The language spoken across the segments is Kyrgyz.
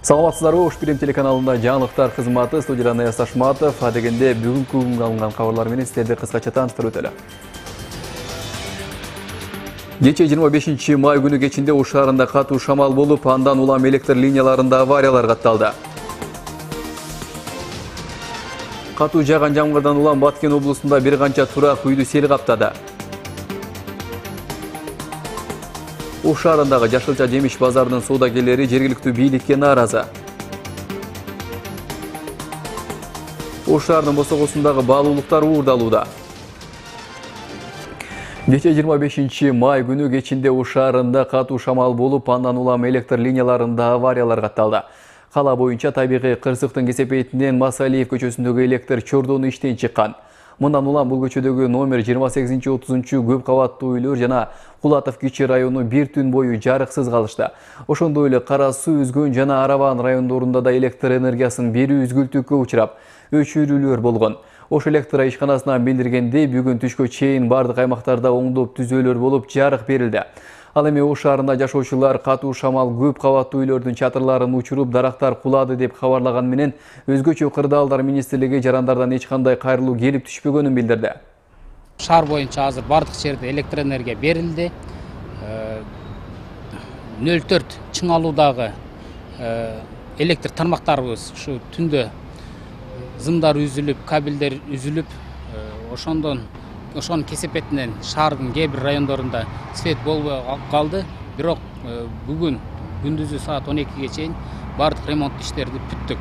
Саламатсыздар, Ош Бірем телеканалында жаңалықтар қызматы студиядан Аяс Ашматов, адегенде бүгін күнге алынған хабарлар менен сіздерді қысқаша таныстырып өтелі. Кече 25 май күні кечинде Ош шаарында катуу шамал болуп, андан улам электр линияларында авариялар катталды. Катуу жааган жамгырдан улам Баткен облусунда бир канча турак үйдү сел каптады. Ош шаарындагы Жашылча жемиш базарынын соодагерлери жергиликтүү бийликке нааразы. Ош шаарынын босогосундагы баалуулуктар уурдалууда. Кече 25 май күнү кечинде Ош шаарында катуу шамал болуп, андан улам электр линияларында авариялар катталды. Кала боюнча табигый кырсыктын кесепетинен Масалиев көчөсүндөгү электр чордону иштен чыккан. Мындан улам бул көчөдөгү номер 28-30 көп кабаттуу үйлөр жана Кулатов кичи району бир түн бою жарыксыз калышты. Ошондой эле Кара суу үзгөн жана Арабан райондорунда да электр энергиясын берүү үзгүлтүккө учурап, өчүрүүлөр болгон. Ош электр ишканасынан билдиргенде, бүгүн түшкө чейин бардык аймактарда оңдоп түзөөлөр болуп жарык берилди. Ал эми Ош шаарында жашоочулар катуу шамал көп кабаттуу үйлөрдүн чатырларын учуруп, дарактар кулады деп кабарлаган менен, өзгөчө кырдаалдар министрлиги жарандардан эч кандай кайрылуу келип түшпөгөнүн билдирди. Шаар боюнча азыр бардык жерде электр энергия берилди. 04 чыңалуудагы электр тармактарыбыз ушу түндө зымдар үзүлүп, кабелдер үзүлүп, ошонун кесепетинен шаардын кээ бир райондорунда свет болбой калды. Бирок бүгүн күндүзү саат 12ге чейин бардык ремонт иштерди бүттүк.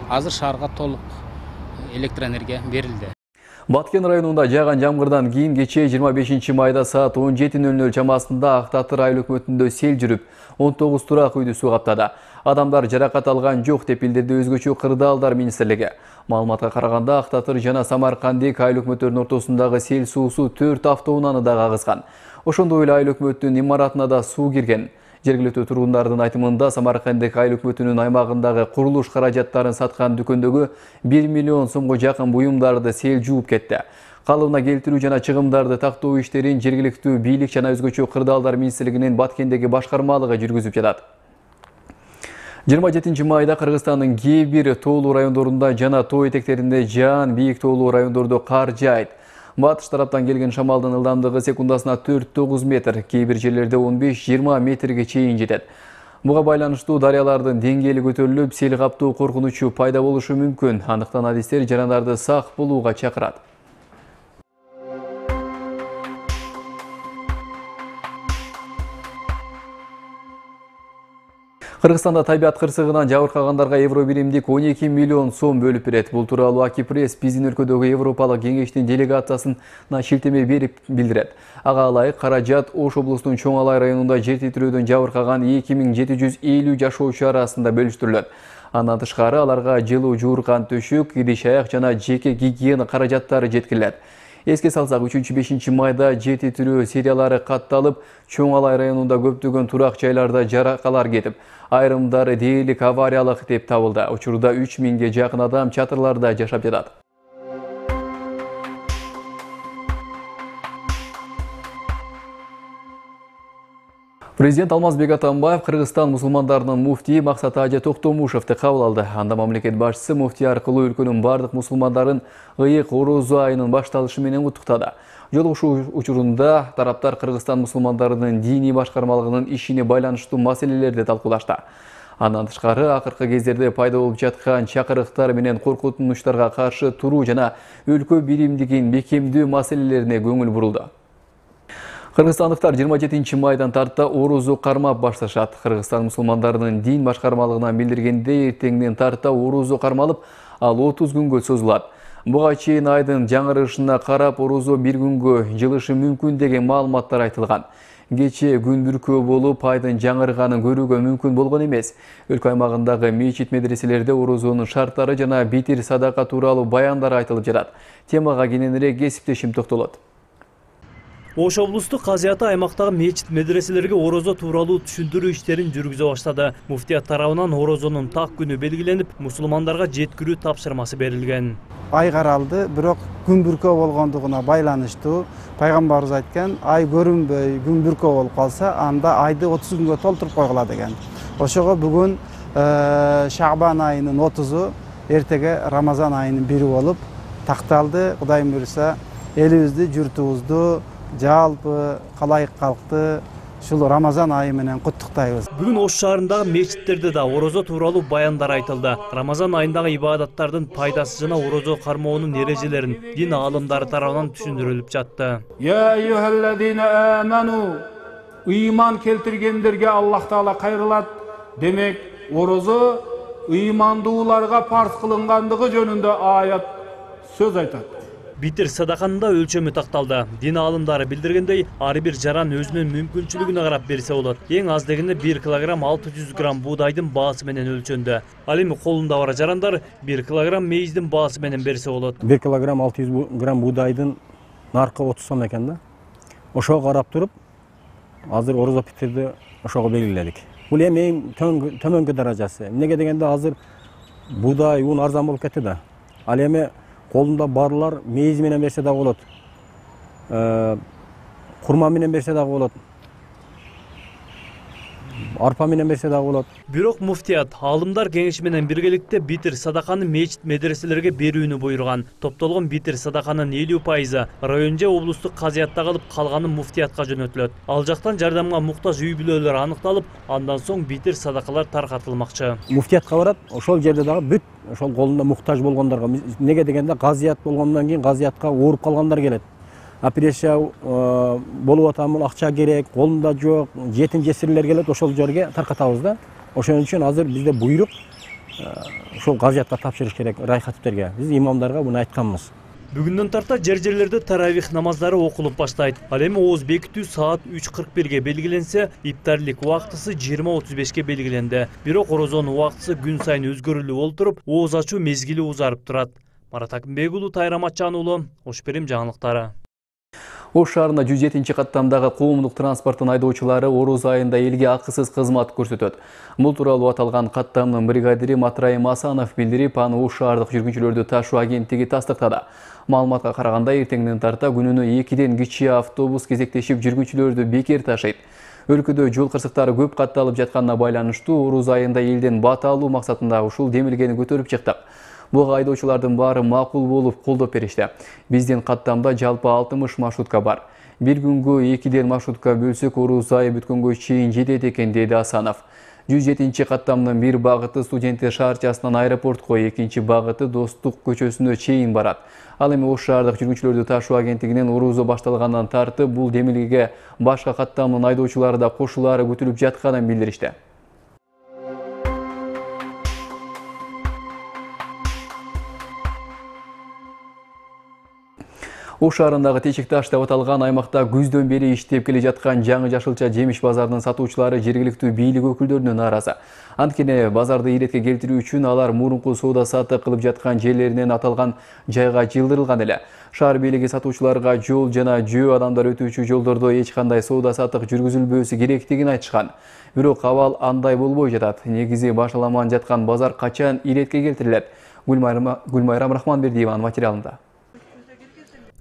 Азыр шаарга толук электр энергия берилди. Баткен районунда жааган жамгырдан кийин кече 25 майда саат 17:00 чамасында Актатыр айыл өкмөтүндө сел жүрүп, 19 турак үйдү суу каптады. Адамдар жаракат алган жок деп билдирди өзгөчө кырдаалдар министрлиги. Маалыматка караганда, Актатыр жана Самаркандик айыл өкмөттөрүнүн ортосундагы сел суусу 4 автоунааны да кагызган. Ошондой эле айыл өкмөттүнүн имаратына да суу кирген. Жергиликтүү тургундардын айтымында, Самаркандик айыл өкмөтүнүн аймагындагы курулуш каражаттарын саткан дүкөндөгү 1 миллион сомго жакын буюмдарды сел жууп кетти. Калыбына келтирүү жана чыгымдарды тактоо иштерин жергиликтүү бийлик жана өзгөчө кырдаалдар министрлигинин Баткендеги башкармалыгы жүргүзүп жатат. 27 майда Кыргызстандын кээ бир тоолуу райондорунда жана тоо этектеринде жаан, бийик тоолуу райондордо кар жаайт. Батыш тараптан келген шамалдын ылдамдыгы секундасына 4-9 метр, кээ бир жерлерде 15-20 метрге чейин жетет. Буга байланыштуу дарыялардын деңгээли көтөрүлүп, сел каптоо коркунучу пайда болушу мүмкүн. Андыктан адистер жарандарды сак болууга чакырат. Кыргызстанда табият кырсыгынан жабыркагандарга евро биримдик 12 миллион сом бөлүп берет. Бул тууралуу Акипресс биздин өлкөдөгү Европалык кеңештин делегациясына шилтеме берип билдирет. Ага ылайык каражат Ош облусунун Чоң Алай районунда жер титирөөдөн жабыркаган 2750 жашоочу арасында бөлүштүрүлөт. Андан тышкары аларга жылуу жууркан төшүк, идиш аяк жана жеке гигиена каражаттары жеткирилет. Эске салсак, 3-5 майда жер титирөө сериялары катталып, Чоң Алай районунда көптөгөн турак жайларда жаракалар кетип, айрымдары дээрлик авариялык деп табылды. Учурда 3000ге жакын адам чатырларда жашап жатат. Президент Алмазбек Атамбаев Кыргызстан мусулмандарынын муфтии Максат Ажы Токтомушевди кабыл алды. Анда мамлекет башчысы муфтий аркылуу өлкөнүн бардык мусулмандарын ыйык Орозо айынын башталышы менен куттуктады. Жолугушуу учурунда тараптар Кыргызстан мусулмандарынын диний башкармалыгынын ишине байланыштуу маселелерди талкуулашты. Андан тышкары, акыркы кездерде пайда болуп жаткан чакырыктар менен коркутунучтарга каршы туруу жана өлкө биримдигин бекемдөө маселелерине көңүл бурулду. Кыргызстандыктар 27 майдан тарта орозу кармап башташат. Кыргызстан мусулмандарынын дин башкармалыгынан билдиргенде, эртеңден тарта орозу кармалып, ал 30 күнгө созулат. Буга чейин айдын жаңырышына карап, орозо бир күнгө жылышы мүмкүн деген маалыматтар айтылган. Кече күн бүркөө болуп, айдын жаңырганын көрүүгө мүмкүн болгон эмес. Өлкө аймагындагы мечит медреселерде орозонун шарттары жана битир садака тууралуу баяндар айтылып жатат. Темага кененирээк кесиптешим токтолот. Ош облустук казыяты аймактагы мечит медреселерге орозо тууралуу түшүндүрүү иштерин жүргүзө баштады. Муфтият тарабынан орозонун так күнү белгиленип, мусулмандарга жеткирүү тапшырмасы берилген. Ай каралды, бирок күн бүркөө болгондугуна байланыштуу пайгамбарыбыз айткан, ай көрүнбөй күн бүркөө болуп калса, анда айды 30 күнгө толтуруп койгула деген. Ошого бүгүн Шабан айынын 30-у эртеге Рамазан айынын 1-и болуп такталды. Кудайым буйруса, элибизди, журтубузду, жалпы калайык калкты ушул Рамазан айы менен куттуктайбыз. Бүгүн Ош шаарындагы мечиттерде да орозо тууралуу баяндар айтылды. Рамазан айындагы ибадаттардын пайдасы жана орозо кармоонун эрежелерин дин аалымдары тарабынан түшүндүрүлүп жатты. Я айюхаллазина аману, ыйман келтиргендерге Аллах Таала кайрылат. Демек, орозо ыймандууларга парз кылынгандыгы жөнүндө аят сөз айтат. Битир садаканын да өлчөмү такталды. Дин аалымдары билдиргендей, ар бир жаран өзүнүн мүмкүнчүлүгүнө карап берсе болот. Эң аз дегенде 1 килограмм 600 грамм буудайдын баасы менен өлчөндү. Ал эми колунда бар жарандар 1 килограмм мейиздин баасы менен берсе болот. 1 килограмм 600 грамм буудайдын наркы 30 сом экен да. Ошого карап туруп, азыр орозо питирди ошого белгиледик. Бул эми төмөнкү даражасы. Эмнеге дегенде азыр буудай ун арзан болуп кетти да. Ал эми колунда барлар мейиз менен берсе да болот. Курма менен берсе да болот. Арпа менен берсе да болот. Бирок муфтият аалымдар кеңеши менен биргеликте битир садаканы мечит медреселерге берүүнү буйруган. Топтолгон битир садаканын 50% район же облустук казыятта калып, калганы муфтиятка жөнөтүлөт. Ал жактан жардамга муктаж үй бүлөлөр аныкталып, андан соң битир садакалар таркатылмакчы. Муфтиятка барат, ошол жерде дагы бүт ошол колунда муктаж болгондорго, неге дегенде казыят болгондон кийин казыятка ооруп калгандар келет. Операция болуп атамын, акча керек, колунда жок, жетим жесирлер келет, ошол жерге таркатабыз да. Ошон үчүн азыр бизде буйрук ошол казыятка тапшырыш керек райхатиптерге. Биз имамдарга буну айтканбыз. Бүгүндөн тарта жер-жерлерде таравих намаздары окулуп баштайт. Ал эми ооз бекитүү саат 3:41ге белгиленсе, иптарлык убактысы 20:35ке белгиленди. Бирок орозонун убактысы күн сайын өзгөрүлүп олтуруп, ооз ачуу мезгили узарып турат. Марат Акимбек уулу, Тайра Матчан уулу, Ош Перим жаңылыктары. Ош шаарында 107-чи каттамдагы коомдук транспорттун айдоочулары ороз айында элге акысыз кызмат көрсөтөт. Бул тууралуу аталган каттамдын бригадири Матраим Асанов билдирип, аны Ош шаардык жүргүнчүлөрдү ташуу агенттиги тастыктады. Маалыматка караганда эртеңден тарта күнүнө 2ден кичи автобус кезектешип жүргүнчүлөрдү бекер ташыйт. Өлкөдө жол кырсыктары көп катталып жатканына байланыштуу ороз айында элден бат алуу максатында ушул демилгени көтөрүп чыктык. Буга айдоочулардын баары макул болуп колдоп беришти. Биздин каттамда жалпы 60 маршрутка бар. Bir күнгө 2ден маршрутка бөлсөк ороз айы бүткөнгө чейин жетет экен, деди Асанов. 107-чи каттамдын бир багыты Студенттер шаарчасынан аэропортко, экинчи багыты Достук көчөсүнө чейин барат. Ал эми Ош шаардык жүргүнчүлөрдү ташуу агенттигинен орозо башталгандан тартып бул демилгеге башка каттамдын айдоочулары да кошулаары күтүлүп жатканын билдиришти. Ош шаарындагы Течик Таш деп аталган аймакта күздөн бери иштеп келе жаткан жаңы жашылча жемиш базарынын сатуучулары жергиликтүү бийлик өкүлдөрүнө нааразы. Анткени базарды иретке келтирүү үчүн алар мурунку соода саттык кылып жаткан жерлеринен аталган жайга жылдырылган эле. Шаар бийлиги сатуучуларга жол жана жөө адамдар өтүүчү жолдордо эч кандай соода саттык жүргүзүлбөсү керектигин айтышкан. Бирок абал андай болбой жатат. Негизи башаламан жаткан базар качан иретке келтирилет? Гүлмайрам Рахманбердиеванын материалында.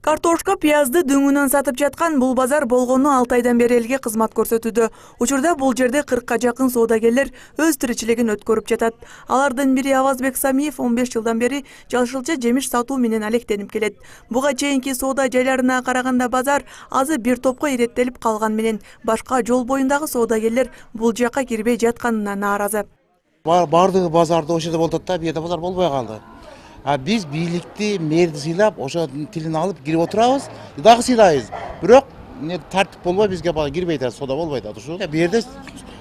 Картошка, пиязды дөңүнөн сатып жаткан бул базар болгону 6 айдан бери элге кызмат көрсөтүүдө. Учурда бул жерде 40ка жакын соодагерлер өз тиричилигин өткөрүп жатат. Алардын бири Авазбек Самиев 15 жылдан бери жашылча жемиш сатуу менен алектенип келет. Буга чейинки соода жайларына караганда базар азы бир топко иреттелип калган менен башка жол боюндагы соодагерлер бул жакка кирбей жатканына нааразы. Бардыгы базарды ошол жерде болот да, бу жерде базар болбой калды. Биз бийликти, мэрди сыйлап, ошо тилин алып кирип отурабыз, дагы сыйлайбыз. Бирок тартип болбой бизге кирбей атат, соода болбой атат ушу. Бу жерде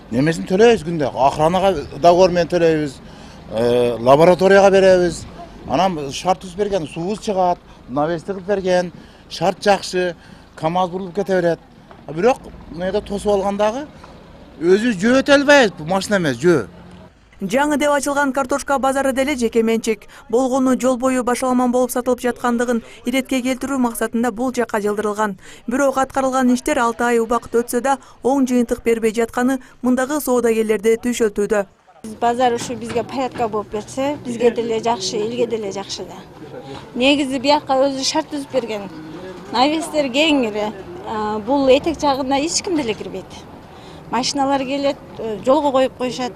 немесин төлөйбүз күндө, охранага договор менен төлөйбүз, лабораторияга беребиз. Анан шарт түзүп берген, суубуз чыгат, навести кылып берген, шарт жакшы, КамАЗ бурулуп кете берет. Бирок мына тосуп алгандагы өзүбүз жөө өтө албайбыз, бу машина эмес, жөө. Жаңы деп ачылган картошка базары деле жеке менчик. Болгону жол бою башаламан болуп сатылып жаткандыгын иретке келтирүү максатында бул жакка жылдырылган. Бирок аткарылган иштер 6 ай убакыт өтсө да оң жыйынтык бербей жатканы мындагы соодагерлерди түйшөлтүүдө. Базар ушу бизге порядка болуп берсе, бизге деле жакшы, элге деле жакшы да. Негизи бияка өзү шарт түзүп берген. Навестер кеңири, бул этек жагына эч ким деле кирбейт. машиналар келет, жолго коюп коюшат.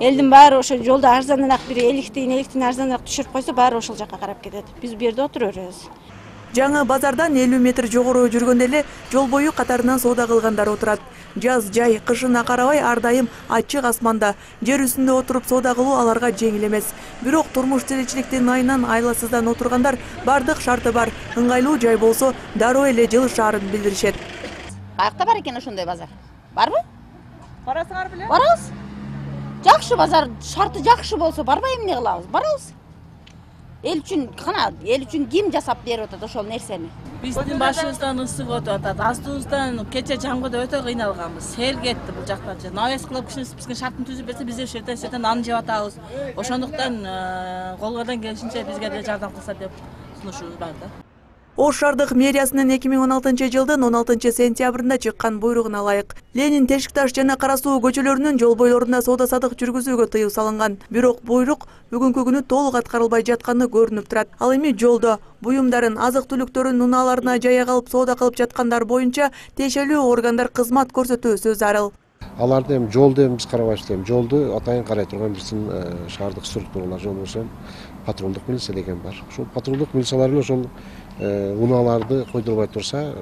Элдин баары ошо жолда арзаныраак бири эликтин арзаныраак түшүрүп койсо, баары ошол жака карап кетет. Биз бу жерде отура беребиз. Жаңы базардан 50 метр жогору жүргөндө эле жол бою катарынан соода кылгандар отурат. Жаз, жай, кышына карабай ар дайым ачык асманда жер үстүндө отуруп соода кылуу аларга жеңил эмес. Бирок турмуш тиричиликтин айынан айласыздан отургандар бардык шарты бар. Ыңгайлуу жай болсо дароо эле жылышаарын билдиришет. Каякта бар экен ошондой базар? Барбы? Барасыңар беле? Барабыз. Жакшы базар, шарты жакшы болсо барбай эмне кылабыз? Барабыз. Эл үчүн ким жасап берип атат ошол нерсени? Биздин башыбыздан ысык өтүп атат. Астыбыздан кече жамгырда өтө кыйналганбыз. Сел кетти бул жактан. Навес кылып киши бизге шартын түзүп берсе, биз ошол аны жеп атабыз. Ошондуктан колдон келишинче бизге да жардам кылса деп сунушубуз бар да. Ош шаардык мэриясынын 2016-жылдын 16-сентябрында чыккан буйругуна ылайык Ленин, Тешик таш жана Кара суу көчөлөрүнүн жол бойлорунда соода-сатык жүргүзүүгө тыюу салынган. Бирок буйрук бүгүнкү күнү толук аткарылбай жатканы көрүнүп турат. Ал эми жолдо буюмдарын, азык-түлүктөрүн унааларына жая калып соода кылып жаткандар боюнча тиешелүү органдар кызмат көрсөтүүсү зарыл. Аларды эми жолду биз карабайбыз, жолду атайын карай турган бирсин шаардык структуралар, жол болсо патрулдук милиция деген бар. Ошол патрулдук милициялар ошол унааларды койдурбай турса,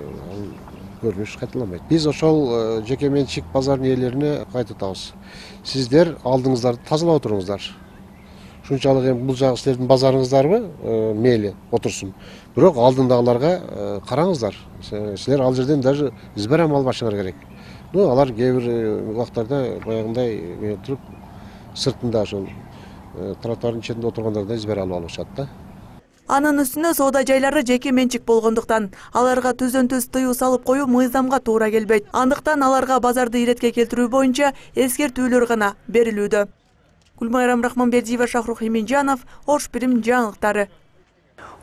көрүнүш кайталанбайт. Биз ошол жеке менчик базардын ээлерине кайтатабыз. Сиздер алдыңыздарды тазалап отуруңуздар. Шунчалык эми бул жагы силердин базарыңыздарбы, мейли отурсун. Бирок алдындагыларга караңыздар. Силер ал жерден даже избирам албашыңар керек. Алар кээ бир убактарда баягындай туруп сыртында ошол тротуардын четинде отургандарда избир алып алышат да. Анын үстүнө соода жайлары жеке менчик болгондуктан аларга түздөн-түз тыюу салып коюу мыйзамга туура келбейт. Андыктан аларга базарды иретке келтирүү боюнча эскертүүлөр гана берилүүдө. Гүлмайрам Рахманбердиева, Шахрух Эминжанов, Ош Бирим жаңылыктары.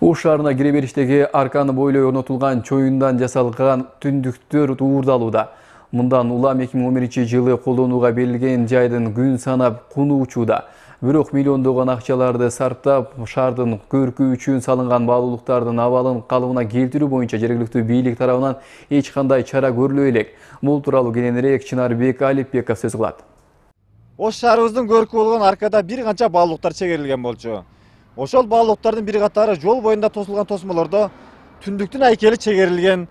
Ош шаарына кире бериштеги арканы бойлой орнотулган чоюндан жасалган түндүктөр уурдалууда. Мындан улам 2011-жылы колдонууга берилген жайдын күн санап куну учууда. Бирок миллиондогон акчаларды сарптап, шаардын көркү үчүн салынган баалуулуктардын абалын калыбына келтирүү боюнча жергиликтүү бийлик тарабынан эч кандай чара көрүлө элек. Бул тууралуу кененирээк Чынарбек Алипбеков сөз кылат. Ош шаарыбыздын көркү болгон аркада бир канча баалуулуктар чегерилген болчу. Ошол баалуулуктардын бир катары жол боюнда тосулган тосмолордо түндүктүн айкели чегерилген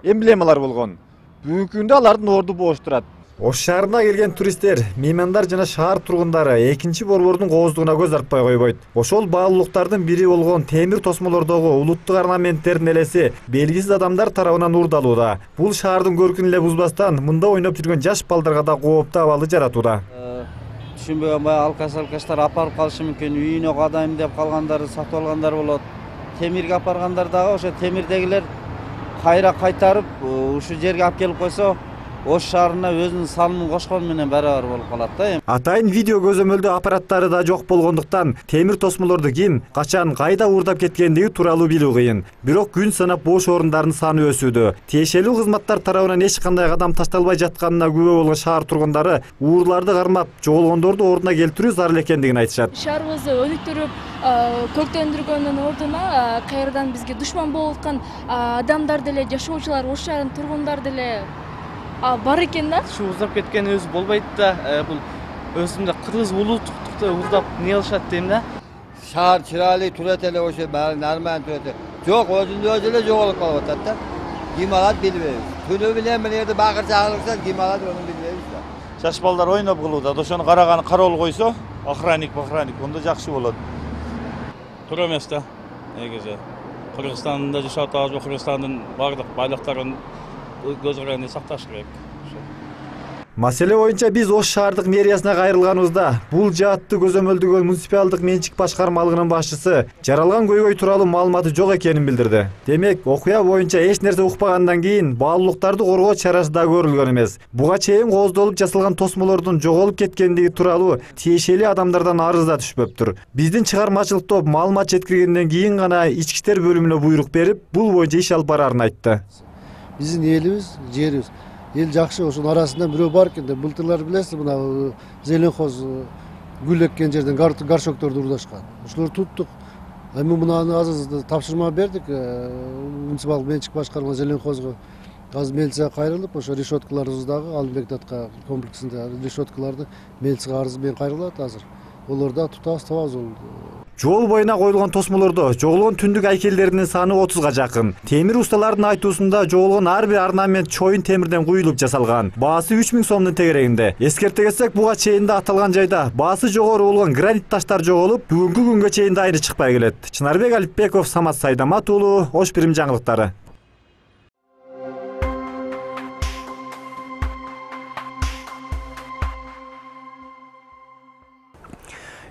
эмблемалар болгон. Бүгүнкү күндө алардын орду бош турат. Ош шаарына келген туристтер, меймандар жана шаар тургундары экинчи борбордун кооздугуна көз артпай койбойт. Ошол баалуулуктардын бири болгон темир тосмолордогу улуттук орнаменттердин элеси белгисиз адамдар тарабынан уурдалууда. Бул шаардын көркүн эле бузбастан, мында ойноп жүргөн жаш балдарга да кооптуу абалды жаратууда. Түшүнбөгөн алкаштар апарып калышы мүмкүн, үйүнө кадайм деп калгандар, сатып алгандар болот. Темирге апаргандар дагы ошо темирдегилер кайра кайтарып, ушу жерге алып келип койсо, Ош шаарына өзүнүн салымын кошкон менен барабар болуп калат да. Атайын видео көзөмөлдөө аппараттары да жок болгондуктан темир тосмолорду ким, качан, кайда уурдап кеткендиги тууралуу билүү кыйын. Бирок күн санап бош орундардын саны өсүүдө. Тиешелүү кызматтар тарабынан эч кандай кадам ташталбай жатканына күбө болгон шаар тургундары уурларды кармап, жоголгондорду ордуна келтирүү зарыл экендигин айтышат. Шаарыбызды өнүктүрүп, көктөндүргөндүн ордуна кайрадан бизге душман болуп аткан адамдар деле, жашоочулар, Ош шаарынын тургундары деле бар экен да. Шу уздап кеткен өзү болбойт да. Бул өзүндө кыргыз улуттукту уздап не кылышат дейм да. Шаар чырайлуу турат эле, ошо баары нормально турат. Жок, өзүндө эле жоголуп калып атат да. Ким алат билбейбиз. Түнү менен жерде бакыр чагырылса ким алат аны билбейбиз да. Жаш балдар ойноп кылууда, ошону караган кароол койсо, охранник, онда жакшы болот. Туура эмес да. Негизи Кыргызстанда жашап атабыз, Кыргызстандын бардык байлыктарын көз каранды сакташ керек. Маселе боюнча биз Ош шаардык мэриясына кайрылганыбызда бул жаатты көзөмөлдөгөн муниципалдык менчик башкармалыгынын башчысы жаралган көйгөй тууралуу маалыматы жок экенин билдирди. Демек, окуя боюнча эч нерсе укпагандан кийин баалуулуктарды коргоо чарасы да көрүлгөн эмес. Буга чейин кооздолуп жасалган тосмолордун жоголуп кеткендиги тууралуу тиешелүү адамдардан арыз да түшпөптүр. Биздин чыгармачылык топ маалымат жеткиргенден кийин гана ички иштер бөлүмүнө буйрук берип, бул боюнча иш алып барарын айтты. Биздин элибиз, жерибиз. Ел жакшы, ошонун арасында бирөө бар экен да. Былтырлар билесиз, мына Зеленхоз гүл эккен жерден горшокторду уурдашкан. Ошолорду туттук. Эми мунаны азыр тапшырма бердик муниципалдык менчик башкарма Зеленхозго. Азыр милиция кайрылып, ошо решеткаларыбыздагы Албек атка комплексинде решеткаларды милицияга арыз менен кайрылат азыр. Олор да табабыз ол. Жол боюна коюлган тосмолордо жоголгон түндүк айкелдеринин саны 30га жакын. Темир усталардын айтуусунда жоголгон ар бир орнамент чоюн темирден куюлуп жасалган. Баасы 3000 сомдун тегерегинде. Эскерте кетсек, буга чейин да аталган жайда баасы жогору болгон гранит таштар жоголуп, бүгүнкү күнгө чейин да айры чыкпай келет. Чынарбек Алипбеков, Самат Сайдамат уулу, Ош Бирим жаңылыктары.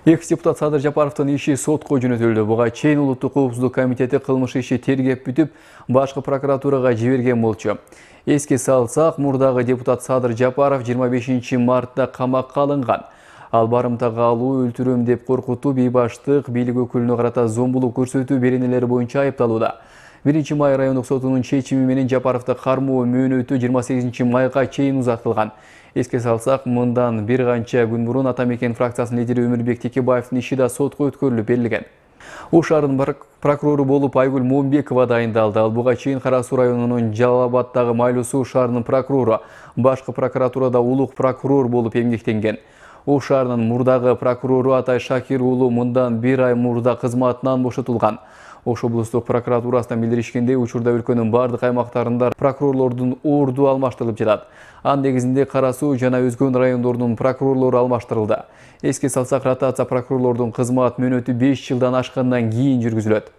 Экс депутат Садыр Жапаровдун иши сотко жөнөтүлдү. Буга чейин Улуттук коопсуздук комитети кылмыш иши тергеп бүтүп, башкы прокуратурага жиберген болчу. Эске салсак, мурдагы депутат Садыр Жапаров 25 мартта камакка алынган. Ал барымтага алуу, өлтүрөм деп коркутуу, бейбаштык, бийлик өкүлүнө карата зомбулук көрсөтүү беренелери боюнча айыпталууда. 1 май райондук сотунун чечими менен Жапаровду кармоо мөөнөтү 28 майга чейин узартылган. Эске салсак, мындан бир канча күн мурун Атамекен фракциясынын лидери Өмүрбек Текебаевдин иши да сотко өткөрүлүп берилген. Ош шаарынын прокурору болуп Айгүл Момбекова дайындалды. Ал буга чейин Кара Суу районунун Жалал-Абаддагы Майлуу Суу шаарынын прокурору, башкы прокуратурада улук прокурор болуп эмгектенген. Ош шаарынын мурдагы прокурору Атай Шакир уулу мындан бир ай мурда кызматынан бошотулган. Ош облустук прокуратурасынан билдиришкендей, учурда өлкөнүн бардык аймактарында прокурорлордун орду алмаштырылып жатат. Анын негизинде Кара Суу жана өзгөн райондордун прокурорлору алмаштырылды. Эске салсак, ротация прокурорлордун кызмат мөөнөтү 5 жылдан ашкандан кийин жүргүзүлөт.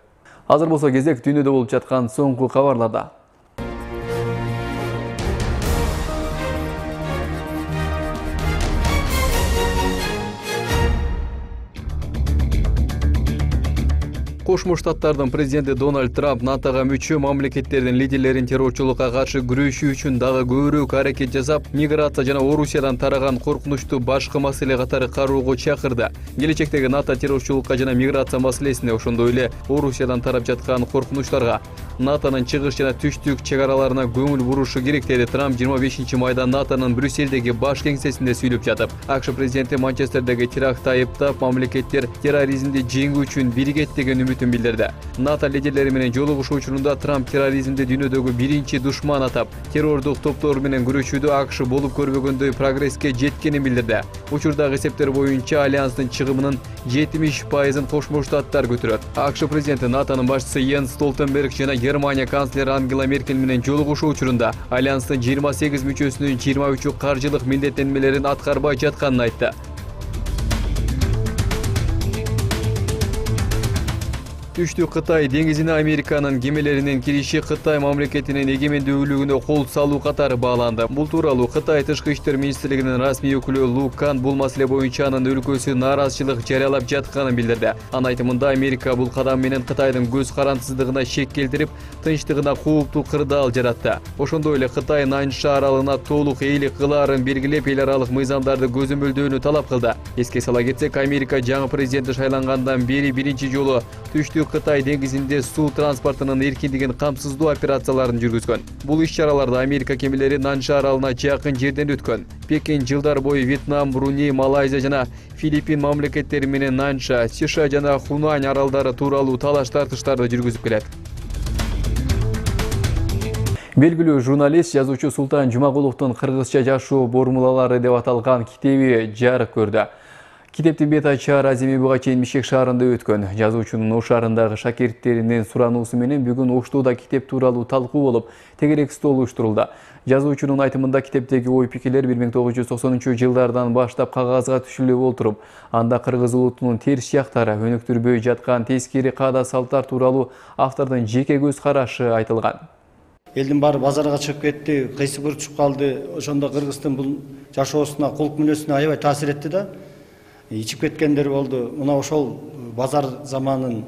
Азыр болсо кезек дүйнөдө болуп жаткан соңку кабарларда. Кошмо Штаттардын президенти Дональд Трамп НАТОга мүчө мамлекеттердин лидерлерин террорчулукка каршы күрөшүү үчүн дагы көбүрөөк аракет жасап, миграция жана Орусиядан тараган коркунучту башкы маселе катары кароого чакырды. Келечектеги НАТО террорчулукка жана миграция маселесине, ошондой эле Орусиядан тарап жаткан коркунучтарга НАТОнун чыгыш жана түштүк чек араларына көңүл бурушу керек, деди Трамп 25 майда НАТОнун Брюссельдеги баш кеңсесинде сүйлөп жатып. АКШ президенти Манчестердеги терактты айыптап, мамлекеттер терроризмди жеңүү үчүн биригет деген үмүтүн билдирди. НАТО лидерлери менен жолугушуу учурунда Трамп терроризмди дүйнөдөгү биринчи душман атап, террордук топтор менен күрөшүүдө АКШ болуп көрбөгөндөй прогресске жеткенин билдирди. Учурдагы эсептер боюнча альянстын чыгымынын 70%-ын Кошмо Штаттар көтөрөт. АКШ президенти НАТОнун башчысы Йенс Столтенберг жана Германия канцлери Ангела Меркель менен жолугушуу учурунда альянстын 28 мүчөсүнүн 23 каржылык милдеттенмелерин аткарбай жатканын айтты. Түштүк Кытай деңизине Американын кемелеринин кириши Кытай мамлекетинин эгемендүүлүгүнө кол салуу катары бааланды. Бул тууралуу Кытай Тышкы иштер министрлигинин расмий өкүлү Лу Кан бул маселе боюнча анын өлкөсү нааразычылык жарыялап жатканын билдирди. Анын айтымында, Америка бул кадам менен Кытайдын көз карандысыздыгына шек келтирип, тынчтыгына кооптуу кырдаал жаратты. Ошондой эле Кытай Наньша аралына толук ээлик кылаарын белгилеп, эл аралык мыйзамдарды көзөмөлдөөнү талап кылды. Эске сала кетсек, Америка жаңы президенти шайлангандан бери биринчи жолу Түштүк Кытай деңизинде суу транспортунун эркиндигин камсыздоо операцияларын жүргүзгөн. Бул иш-чараларда Америка кемелери Наньша аралына жакын жерден өткөн. Пекин жылдар бою Вьетнам, Бруней, Малайзия жана Филиппин мамлекеттери менен Наньша, США жана Хунань аралдары тууралуу талаш-тартыштарды жүргүзүп келет. Белгилүү журналист, жазуучу Султан Жумагуловдун кыргызча жашоо формулалары деп аталган китеби жарык көрдү. Китептин бет ачар Аземи буга чейин Бишкек шаарында өткөн. Жазуучунун Ош шаарындагы шакирттеринин сурануусу менен бүгүн Оштоодо китеп тууралуу талкуу болуп, тегерек стол уюштурулду. Жазуучунун айтымында, китептеги ой-пикирлер 1990-жылдардан баштап кагазга түшүлүп олтуруп, анда кыргыз улутунун терс жактары, өнүктүрбөй жаткан тескери каада салттар тууралуу автордун жеке көз карашы айтылган. Элдин баары базарга чыгып кетти, кыйсы бурчуп калды. Ошондо Кыргыздын бул жашоосуна, кулк мүнөзүнө аябай таасир этти да. Ичип кеткендер болду. Мына ошол базар заманын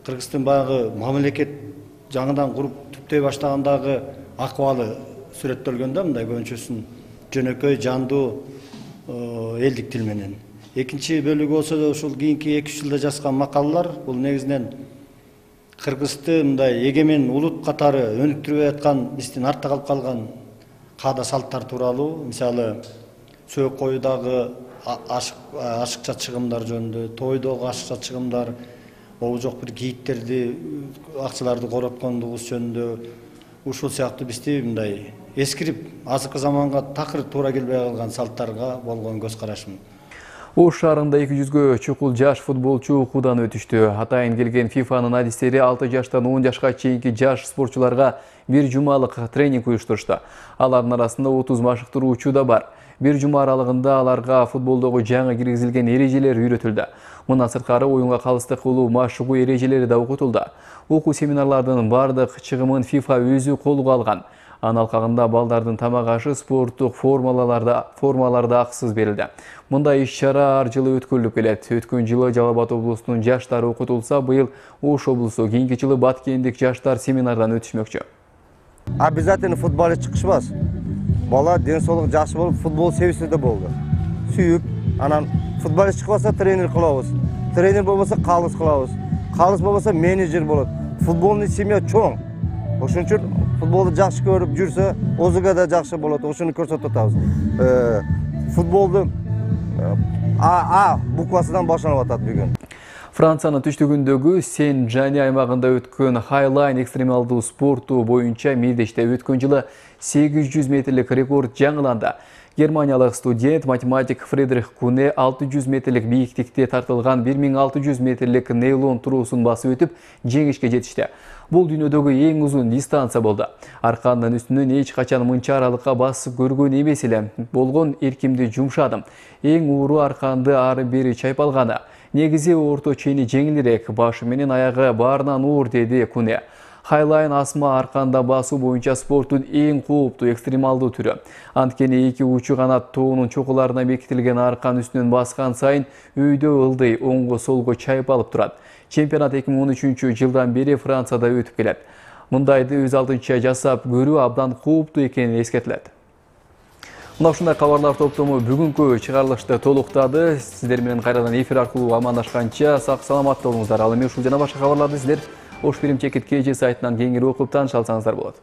Кыргыздын баягы мамлекет жаңыдан куруп түптөй баштагандагы акыбалы сүрөттөлгөн да, мындай көбүнчөсүн жөнөкөй, жандуу элдик тил менен. Экинчи бөлүгү болсо да ушул кийинки 2-3 жылда жазган макалалар бул негизинен Кыргызды мындай эгемен улут катары өнүктүрүп аткан, биздин артта калып калган каада салттар тууралуу, мисалы сөөк коюдагы ашыкча чыгымдар жөнүндө, тойдогу ашыкча чыгымдар, могу жок бир кийиттерди, акчаларды короткондугубуз жөнүндө ушул сыяктуу бизди мындай ескирип азыркы заманга такыр туура келбей калган салттарга болгон көз карашым. Ош шаарында 200-гө чукул жаш футболчу окуудан өтүштү. Атайын келген ФИФАнын адистери 6 жаштан 10 жашка чейинки жаш спортчуларга бир жумалык тренинг уюштурушты. Алардын арасында 30 машыктыруучу да бар. Бир жума аралыгында аларга футболдогу жаңы киргизилген эрежелер үйрөтүлдү. Мындан сырткары оюнга калыстык кылуу машыгуу эрежелери да окутулду. Окуу семинарлардын бардык чыгымын ФИФА өзү колго алган. Анын алкагында балдардын тамак ашы спорттук формаларда акысыз берилди. Мындай иш-чара ар жылы өткөрүлүп келет. Өткөн жылы Жалал Абад облусунун жаштары окутулса, быйыл Ош облусу, кийинки жылы Баткендик жаштар семинардан өтүшмөкчү. Обязательно футболга чыгышпас. Бала ден соолугу жакшы болуп, футбол себсе да болду. Сүйүп, анан футболга чыкпаса тренер кылабыз. Тренер болбосо калыс кылабыз. Калыс болбосо менеджер болот. Футболный семья чоң. Ошон үчүн футболду жакшы көрүп жүрсө, озуга да жакшы болот. Ошону көрсөтүп атабыз. Футболду А буквасынан башталып атат бүгүн. Франциянын түштүгүндөгү Сен-Жани аймагында өткөн Хайлайн экстремалдуу спорту боюнча милдеште өткөн жылы 800 метрлик рекорд жаңыланды. Германиялык студент математик Фридрих Куне 600 метрлик бийиктикте тартылган 1600 метрлик нейлон туруусун басып өтүп, жеңишке жетишти. Бул дүйнөдөгү эң узун дистанция болду. Арканын үстүнөн эч качан мынча аралыкка басып көргөн эмес элем. Болгон эркимди жумшадым. Эң ууру арканды ары бери чайпалганы. Негизи орто чейни жеңилирээк, башы менен аягы баарынан оор, деди Куне. Хайлайн асма арканда басуу боюнча спорттун эң кооптуу экстремалдуу түрү. Анткени эки учу канат тоонун чокуларына бекитилген аркан үстүнөн баскан сайын өйдө ылдый оңго солго чайпалып турат. Чемпионат 2013 жылдан бери Францияда өтүп келет. Мындайды өз алдынча жасап көрүү абдан кооптуу экени эскертилет. Мына ушундай кабарлар топтому бүгүнкү чыгарылышты толуктады. Сиздер менен кайрадан эфир аркылуу амандашканча сак саламат болуңуздар. Ал эми ушул жана башка кабарларды сиздер Ош Фильм Чекит КЖ сайтынан кеңири окуп таныша алсаңыздар болот.